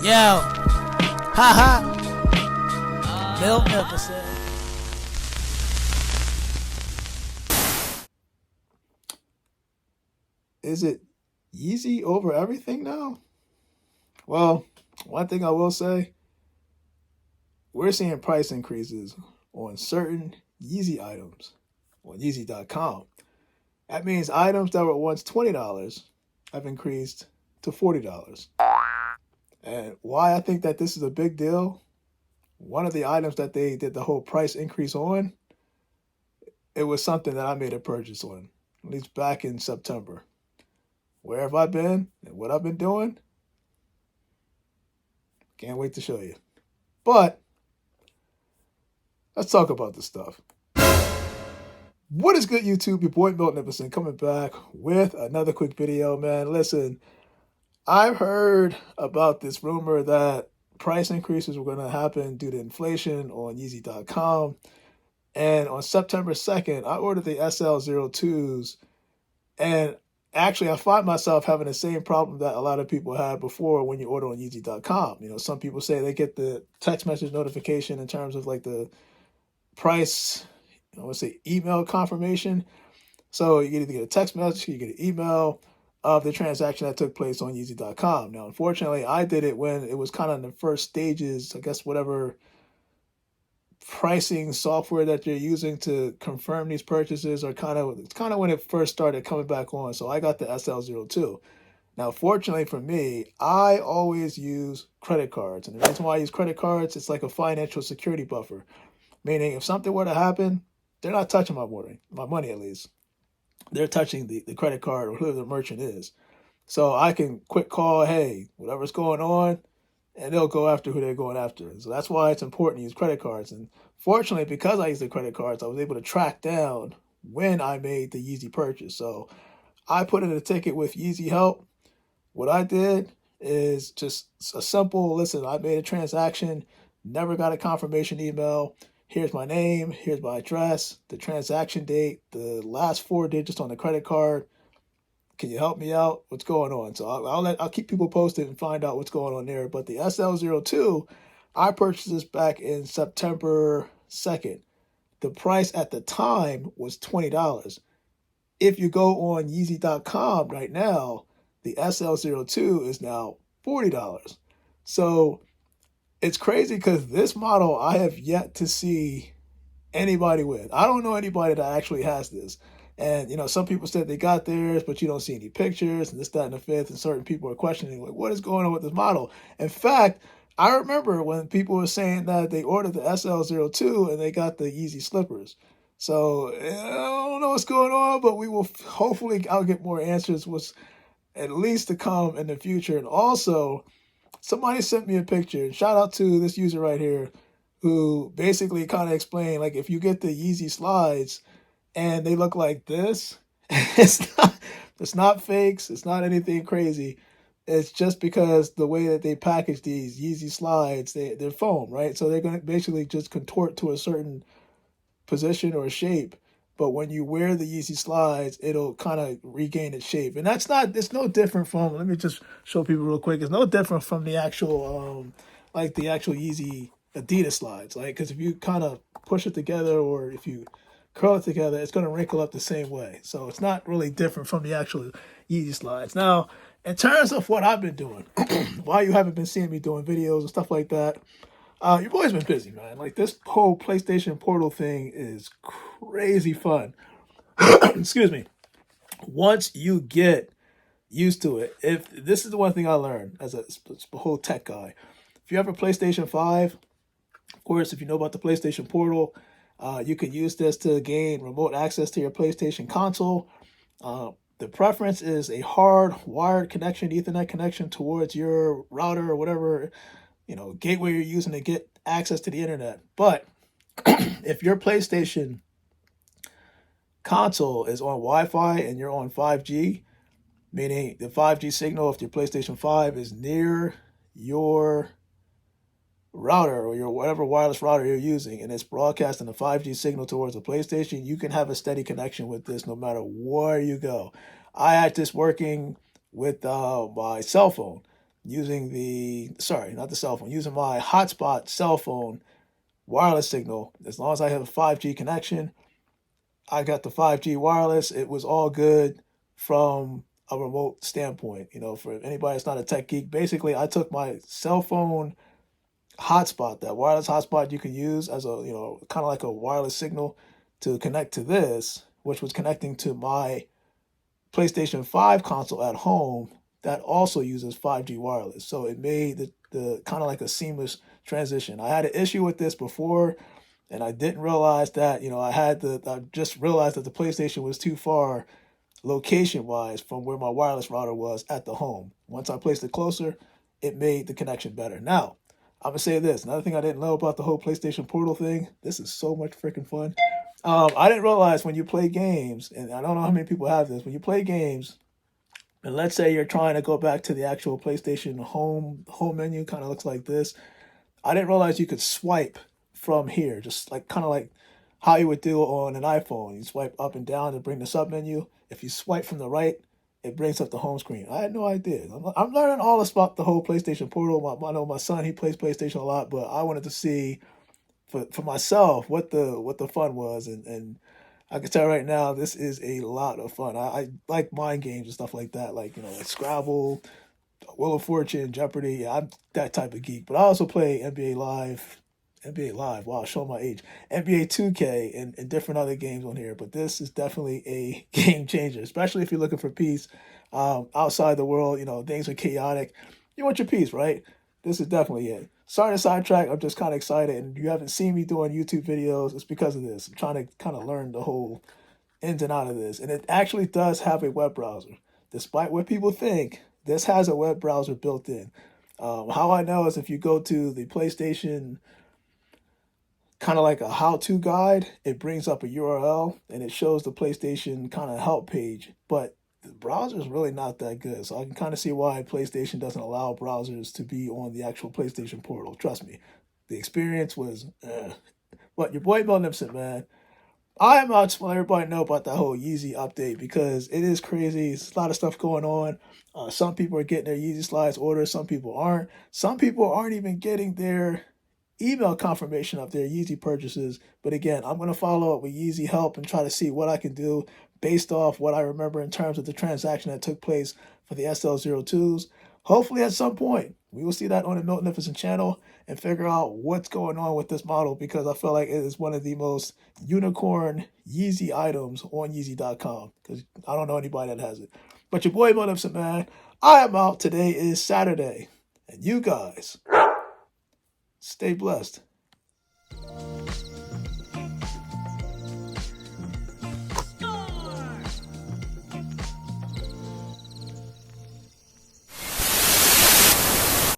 Yo, haha, Miltnificent. Is it Yeezy over everything now? Well, one thing I will say, we're seeing price increases on certain Yeezy items on Yeezy.com. That means items that were once $20 have increased to $40. And why I think that this is a big deal, one of the items that they did the whole price increase on, it was something that I made a purchase on, at least back in September. Where have I been and what I've been doing? Can't wait to show you. But let's talk about this stuff. What is good, YouTube? Your boy Miltnificent coming back with another quick video, man. Listen, I've heard about this rumor that price increases were going to happen due to inflation on Yeezy.com. And on September 2nd, I ordered the SL02s. And actually, I find myself having the same problem that a lot of people had before when you order on Yeezy.com. You know, some people say they get the text message notification in terms of like the price, let's say email confirmation. So you either get a text message, you get an email of the transaction that took place on Yeezy.com. Now, unfortunately, I did it when it was kind of in the first stages, I guess whatever pricing software that you're using to confirm these purchases are it's kind of when it first started coming back on. So I got the SL02. Now, fortunately for me, I always use credit cards. And the reason why I use credit cards, it's like a financial security buffer. Meaning if something were to happen, they're not touching my money at least. They're touching the credit card or whoever the merchant is. So I can quick call, hey, whatever's going on, and they'll go after who they're going after. So that's why it's important to use credit cards. And fortunately, because I use the credit cards, I was able to track down when I made the Yeezy purchase. So I put in a ticket with Yeezy Help. What I did is just a simple, listen, I made a transaction, never got a confirmation email. Here's my name, here's my address, the transaction date, the last 4 digits on the credit card. Can you help me out? What's going on? So I'll keep people posted and find out what's going on there. But the SL02, I purchased this back in September 2nd. The price at the time was $20. If you go on Yeezy.com right now, the SL02 is now $40. So it's crazy because this model I have yet to see anybody with. I don't know anybody that actually has this. And, you know, some people said they got theirs, but you don't see any pictures and this, that, and the fifth. And certain people are questioning, like, what is going on with this model? In fact, I remember when people were saying that they ordered the SL02 and they got the Yeezy slippers. So I don't know what's going on, but we will hopefully, I'll get more answers what's at least to come in the future. And also, somebody sent me a picture. Shout out to this user right here who basically kind of explained, like, if you get the Yeezy Slides and they look like this, it's not fakes, it's not anything crazy. It's just because the way that they package these Yeezy Slides, they're foam, right? So they're going to basically just contort to a certain position or shape. But when you wear the Yeezy Slides, it'll kind of regain its shape. And it's no different from, let me just show people real quick. It's no different from the actual, the actual Yeezy Adidas Slides. Like, because if you kind of push it together or if you curl it together, it's going to wrinkle up the same way. So it's not really different from the actual Yeezy Slides. Now, in terms of what I've been doing, why you haven't been seeing me doing videos and stuff like that, you've always been busy, man. Like, this whole PlayStation Portal thing is crazy fun. Excuse me. Once you get used to it, if this is the one thing I learned as a whole tech guy, if you have a PlayStation 5, of course, if you know about the PlayStation Portal, you can use this to gain remote access to your PlayStation console. The preference is a hard wired connection, Ethernet connection towards your router or whatever, gateway you're using to get access to the internet. But if your PlayStation console is on Wi-Fi and you're on 5G, meaning the 5G signal, if your PlayStation 5 is near your router or your whatever wireless router you're using and it's broadcasting a 5G signal towards the PlayStation, you can have a steady connection with this no matter where you go. I had this working with my cell phone. using not the cell phone, using my hotspot cell phone wireless signal. As long as I have a 5G connection, I got the 5G wireless. It was all good from a remote standpoint. For anybody that's not a tech geek, basically I took my cell phone hotspot, that wireless hotspot you can use as a, kind of like a wireless signal to connect to this, which was connecting to my PlayStation 5 console at home that also uses 5G wireless. So it made the kind of like a seamless transition. I had an issue with this before, and I didn't realize that, I just realized that the PlayStation was too far location wise from where my wireless router was at the home. Once I placed it closer, it made the connection better. Now, I'm gonna say this. Another thing I didn't know about the whole PlayStation Portal thing. This is so much freaking fun. I didn't realize when you play games, and I don't know how many people have this. When you play games, and let's say you're trying to go back to the actual PlayStation home menu, kind of looks like this. I didn't realize you could swipe from here, just like kind of like how you would do on an iPhone. You swipe up and down to bring the sub menu. If you swipe from the right, it brings up the home screen. I had no idea. I'm learning all this about the whole PlayStation Portal. I know my son, he plays PlayStation a lot, but I wanted to see for myself what the fun was, and I can tell right now this is a lot of fun. I like mind games and stuff like that, like like Scrabble, Wheel of Fortune, Jeopardy. Yeah, I'm that type of geek. But I also play NBA Live. NBA Live, wow, show my age. NBA 2K and different other games on here. But this is definitely a game changer, especially if you're looking for peace outside the world. Things are chaotic. You want your peace, right? This is definitely it. Sorry to sidetrack. I'm just kind of excited. And you haven't seen me doing YouTube videos. It's because of this. I'm trying to kind of learn the whole ins and out of this. And it actually does have a web browser. Despite what people think, this has a web browser built in. How I know is if you go to the PlayStation, kind of like a how-to guide, it brings up a URL and it shows the PlayStation kind of help page. But the browser is really not that good. So I can kind of see why PlayStation doesn't allow browsers to be on the actual PlayStation portal. Trust me, the experience was, But your boy Miltnificent, man, I am out to let everybody know about that whole Yeezy update because it is crazy. There's a lot of stuff going on. Some people are getting their Yeezy Slides orders. Some people aren't. Some people aren't even getting their email confirmation of their Yeezy purchases. But again, I'm going to follow up with Yeezy Help and try to see what I can do based off what I remember in terms of the transaction that took place for the SL02s. Hopefully at some point, we will see that on the Miltnificent channel and figure out what's going on with this model because I feel like it is one of the most unicorn Yeezy items on Yeezy.com because I don't know anybody that has it. But your boy Miltnificent, man, I am out. Today is Saturday. And you guys, stay blessed.